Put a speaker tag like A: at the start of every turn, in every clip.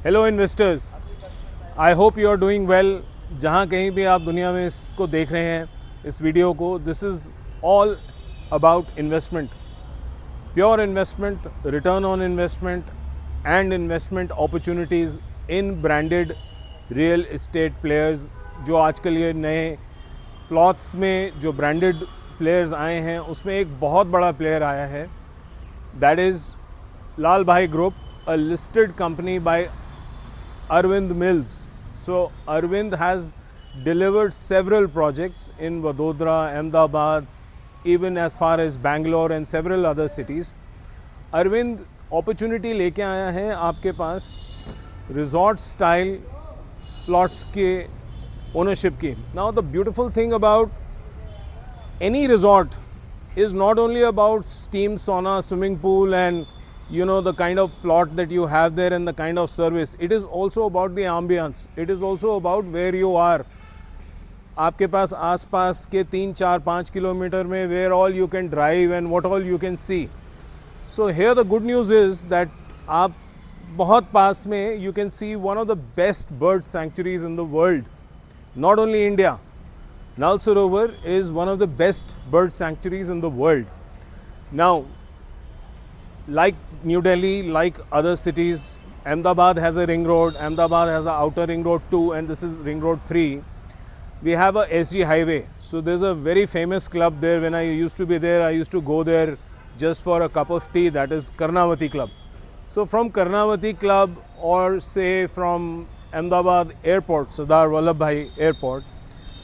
A: Hello investors, I hope you are doing well. जहाँ कहीं भी आप दुनिया में इसको देख रहे हैं, इस वीडियो को, this is all about investment, pure investment, return on investment and investment opportunities in branded real estate players. जो आजकल ये नए प्लॉट्स में जो ब्रांडेड प्लेयर्स आए हैं, उसमें एक बहुत बड़ा प्लेयर आया है, दैट इज़ लाल भाई group, a listed company by Arvind Mills. So Arvind has delivered several projects in Vadodara, Ahmedabad, even as far as Bangalore and several other cities. Arvind opportunity लेके आया है आपके पास resort style plots के ownership की. Now the beautiful thing about any resort is not only about steam sauna, swimming pool and the kind of plot that you have there and the kind of service. It is also about the ambience. It is also about where you are. आपके पास आसपास के 3-4-5 kilometre में where all you can drive and what all you can see. So here the good news is that आप बहुत पास में you can see one of the best bird sanctuaries in the world. Not only India, Nal Sarovar is one of the best bird sanctuaries in the world. Now, like New Delhi, like other cities, Ahmedabad has a ring road, Ahmedabad has an outer ring road 2, and this is ring road 3. We have a SG highway. So there's a very famous club there. When I used to be there, I used to go there just for a cup of tea, that is Karnavati Club. So from Karnavati Club, or say from Ahmedabad Airport, Sardar Vallabhbhai Airport,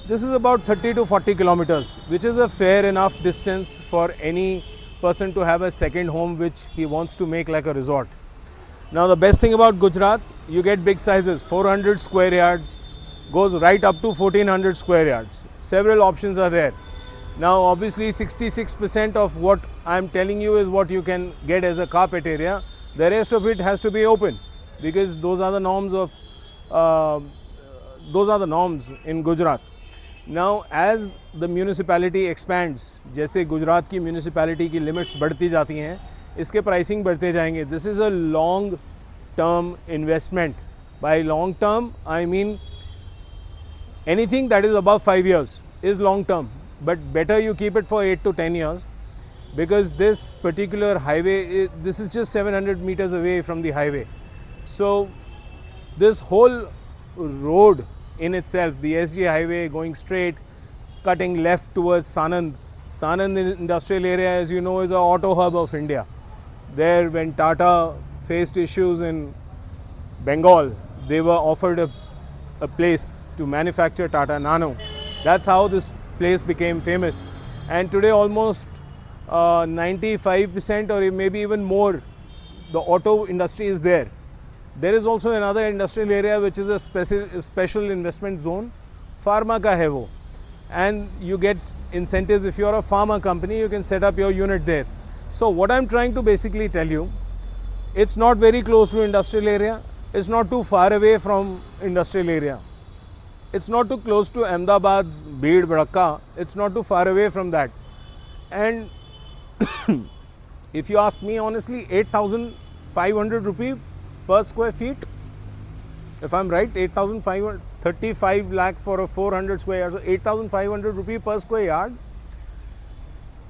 A: this is about 30 to 40 kilometers, which is a fair enough distance for any person to have a second home which he wants to make like a resort. Now the best thing about Gujarat, you get big sizes, 400 square yards, goes right up to 1400 square yards. Several options are there. Now obviously 66% of what I'm telling you is what you can get as a carpet area. The rest of it has to be open because those are the norms in Gujarat. Now as the municipality expands, जैसे गुजरात की municipality की limits बढ़ती जाती हैं, इसके pricing बढ़ते जाएंगे. This is a long term investment. By long term I mean anything that is above 5 years is long term, but better you keep it for 8 to 10 years because this particular highway, this is just 700 meters away from the highway. So this whole road in itself, the SG highway going straight, cutting left towards Sanand. Sanand industrial area, as you know, is an auto hub of India. There, when Tata faced issues in Bengal, they were offered a place to manufacture Tata Nano. That's how this place became famous. And today almost 95% or maybe even more, the auto industry is there. There is also another industrial area which is a special investment zone. Pharma ka hai wo. And you get incentives. If you are a pharma company, you can set up your unit there. So what I'm trying to basically tell you, it's not very close to industrial area. It's not too far away from industrial area. It's not too close to Ahmedabad's Bid, Bradka. It's not too far away from that. And if you ask me honestly, 8,500 rupee per square feet, if I'm right, 8,535 lakh for a 400 square yard, so 8,500 rupee per square yard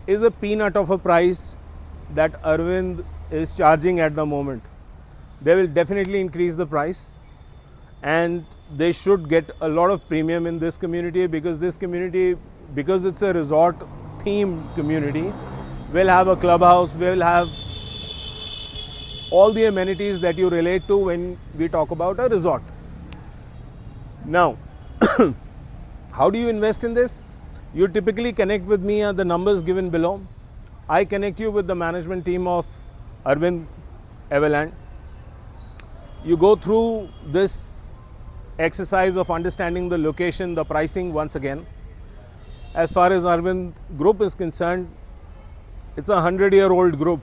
A: is a peanut of a price that Arvind is charging at the moment. They will definitely increase the price and they should get a lot of premium in this community because this community, because it's a resort themed community, will have a clubhouse, will have all the amenities that you relate to when we talk about a resort. Now, how do you invest in this? You typically connect with me at the numbers given below. I connect you with the management team of Arvind Everland. You go through this exercise of understanding the location, the pricing once again. As far as Arvind Group is concerned, it's a 100-year-old group,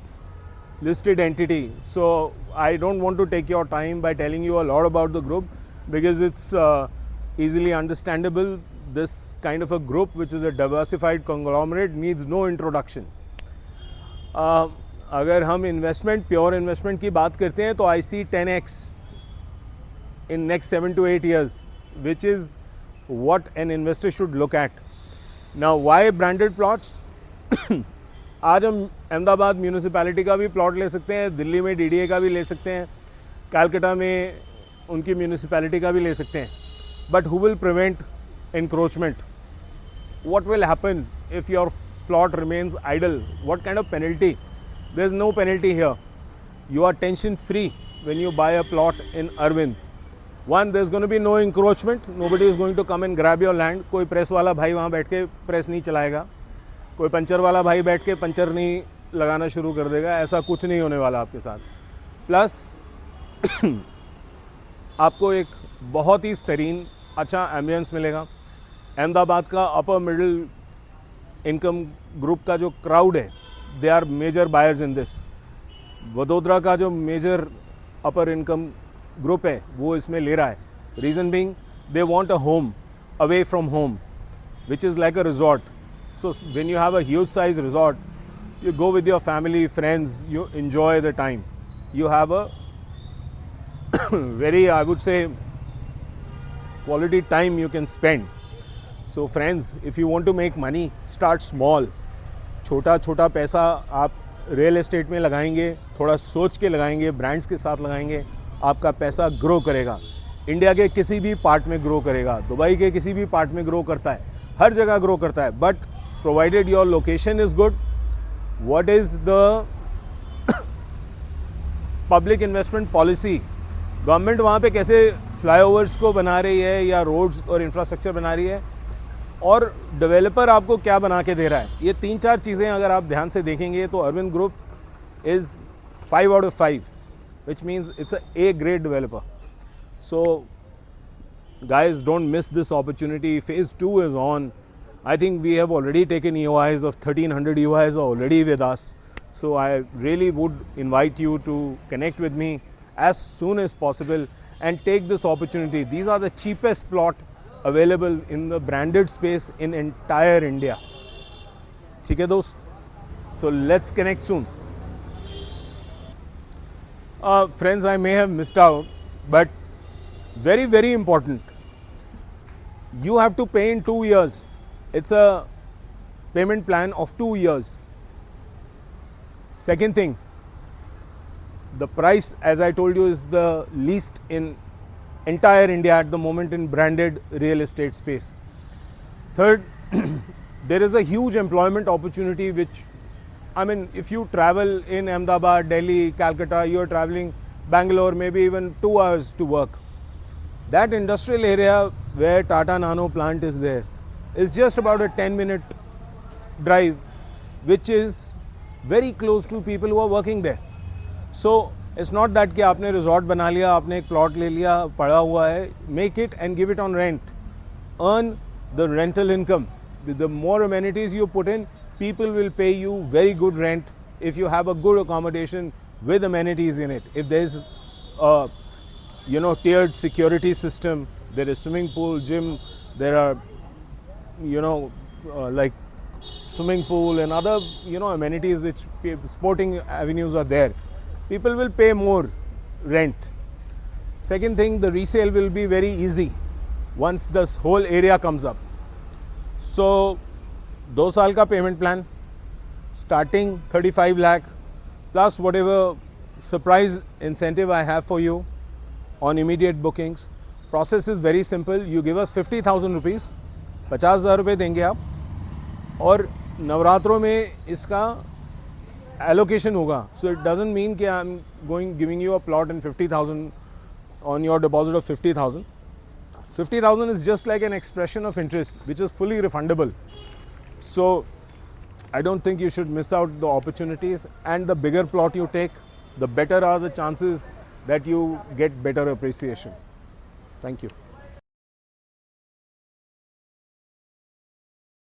A: listed entity. So I don't want to take your time by telling you a lot about the group because it's easily understandable. This kind of a group, which is a diversified conglomerate, needs no introduction. अगर हम investment, pure investment की बात करते हैं तो I see 10x in next 7 to 8 years, which is what an investor should look at. Now why branded plots? आज हम Ahmedabad municipality का भी प्लॉट ले सकते हैं, दिल्ली में डीडीए का भी ले सकते हैं, कलकत्ता में उनकी म्यूनिसिपैलिटी का भी ले सकते हैं. But who will prevent encroachment? What will happen if your plot remains idle? What kind of penalty? There's no penalty here. You are tension free when you buy a plot in Arvind. One, there's going to be no encroachment. Nobody is going to come and grab your land. कोई press वाला भाई वहाँ बैठ के press नहीं चलाएगा, कोई puncture वाला भाई बैठ के पंचर नहीं लगाना शुरू कर देगा. ऐसा कुछ नहीं होने वाला आपके साथ. प्लस आपको एक बहुत ही सरीन अच्छा एम्बियंस मिलेगा. अहमदाबाद का अपर मिडिल इनकम ग्रुप का जो क्राउड है, they are major buyers in this. Vadodara का जो मेजर अपर इनकम ग्रुप है वो इसमें ले रहा है. Reason being they want a home away from home which is like a resort. So when you have a huge size resort, you go with your family, friends, you enjoy the time. You have a very, I would say, quality time you can spend. So friends, if you want to make money, start small. छोटा छोटा पैसा आप real estate में लगाएंगे, थोड़ा सोच के लगाएंगे, ब्रांड्स के साथ लगाएंगे, आपका पैसा ग्रो करेगा. इंडिया के किसी भी पार्ट में ग्रो करेगा, दुबई के किसी भी पार्ट में ग्रो करता है, हर जगह ग्रो करता है. But provided your location is good. What is the public investment policy? Government वहाँ पे कैसे फ्लाईओवर्स को बना रही है या रोड्स और इंफ्रास्ट्रक्चर बना रही है, और डेवलपर आपको क्या बना के दे रहा है. ये 3-4 चीज़ें अगर आप ध्यान से देखेंगे तो Arvind group is 5 out of 5, which means it's a grade developer. So guys, don't miss this opportunity. Phase 2 is on. I think we have already taken EOIs of 1300 EOIs are already with us. So I really would invite you to connect with me as soon as possible and take this opportunity. These are the cheapest plot available in the branded space in entire India. ठीक है दोस्त? So let's connect soon. Friends, I may have missed out, but very, very important. You have to pay in 2 years. It's a payment plan of 2 years. Second thing, the price, as I told you, is the least in entire India at the moment in branded real estate space. Third, there is a huge employment opportunity which, I mean, if you travel in Ahmedabad, Delhi, Calcutta, you are traveling Bangalore, maybe even 2 hours to work. That industrial area where Tata Nano plant is there is just about a 10-minute drive, which is very close to people who are working there. So it's not that कि आपने resort बना लिया, आपने एक plot ले लिया, पड़ा हुआ है. Make it and give it on rent. Earn the rental income. With the more amenities you put in, people will pay you very good rent if you have a good accommodation with amenities in it. If there is a tiered security system, there is swimming pool, gym, there are like swimming pool and other amenities which sporting avenues are there, people will pay more rent. Second thing, the resale will be very easy once this whole area comes up. So 2 साल का payment plan, starting 35 lakh plus whatever surprise incentive I have for you on immediate bookings. Process is very simple. You give us 50,000 rupees, 50,000 रुपये देंगे आप, और नवरात्रों में इसका allocation होगा. So it doesn't mean कि I'm giving you a plot in 50,000 on your deposit of 50,000. 50,000 is just like an expression of interest which is fully refundable. So I don't think you should miss out the opportunities, and the bigger plot you take, the better are the chances that you get better appreciation. Thank you.